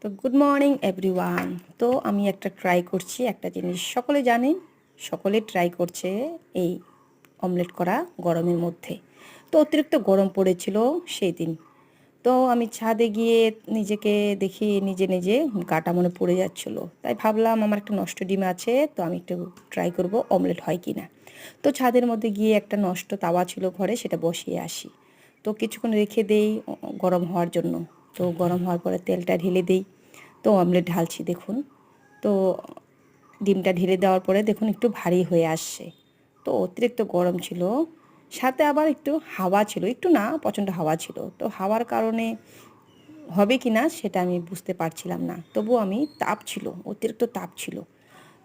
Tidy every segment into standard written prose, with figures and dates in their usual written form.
তো good morning everyone. তো আমি একটা ট্রাই করছি, একটা জিনিস সকলে জানেন, সকলে ট্রাই করছে এই অমলেট করা গরমের মধ্যে। তো অতিরিক্ত গরম পড়েছিল সেই দিন। তো আমি ছাদে গিয়ে নিজেকে দেখি নিজে নিজে গাটা মনে পড়ে যাচ্ছিল, তাই ভাবলাম আমার একটা নষ্ট ডিম আছে, তো আমি একটু ট্রাই করব অমলেট হয় কি না। তো ছাদের মধ্যে গিয়ে একটা নষ্ট তাওয়া ছিল ঘরে, সেটা বসিয়ে আসি। তো কিছুক্ষণ রেখে দেই গরম হওয়ার জন্য। তো গরম হওয়ার পরে তেলটা ঢেলে দেই। তো অমলেট ঢালছি দেখুন। তো ডিমটা ঢেলে দেওয়ার পরে দেখুন একটু ভারী হয়ে আসছে। তো অতিরিক্ত গরম ছিল, সাথে আবার একটু হাওয়া ছিল, একটু না প্রচণ্ড হাওয়া ছিল। তো হাওয়ার কারণে হবে কি না সেটা আমি বুঝতে পারছিলাম না, তবুও আমি তাপ ছিল, অতিরিক্ত তাপ ছিল।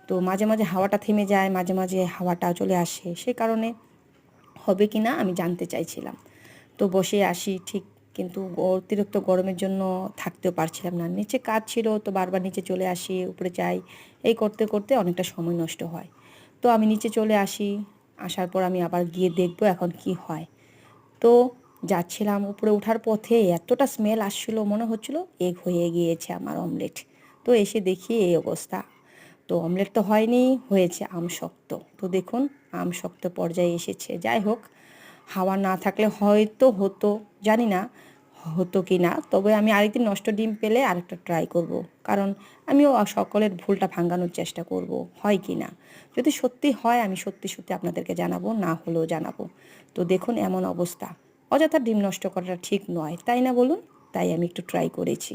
তো মাঝে মাঝে হাওয়াটা থেমে যায়, মাঝে মাঝে হাওয়াটা চলে আসে, সে কারণে হবে কি না আমি জানতে চাইছিলাম। তো বসে আসি ঠিক, কিন্তু অতিরিক্ত গরমের জন্য থাকতেও পারছিলাম না, নিচে কাজ ছিল, তো বারবার নিচে চলে আসি, উপরে যাই, এই করতে করতে অনেকটা সময় নষ্ট হয়। তো আমি নিচে চলে আসি, আসার পর আমি আবার গিয়ে দেখবো এখন কি হয়। তো যাচ্ছিলাম, উপরে ওঠার পথে এতটা স্মেল আসছিলো, মনে হচ্ছিলো এগ হয়ে গিয়েছে আমার অমলেট। তো এসে দেখি এই অবস্থা। তো অমলেট তো হয়নি, হয়েছে আমশক্ত। তো দেখুন আমশক্ত পর্যায়ে এসেছে। যাই হোক, হাওয়া না থাকলে হয়তো হতো, জানি না হতো কি না, তবে আমি আরেকদিন নষ্ট ডিম পেলে আরেকটা ট্রাই করব। কারণ আমিও সকলের ভুলটা ভাঙানোর চেষ্টা করব হয় কি না। যদি সত্যি হয় আমি সত্যি সত্যি আপনাদেরকে জানাবো, না হলেও জানাবো। তো দেখুন এমন অবস্থা, অযথা ডিম নষ্ট করাটা ঠিক নয়, তাই না বলুন? তাই আমি একটু ট্রাই করেছি।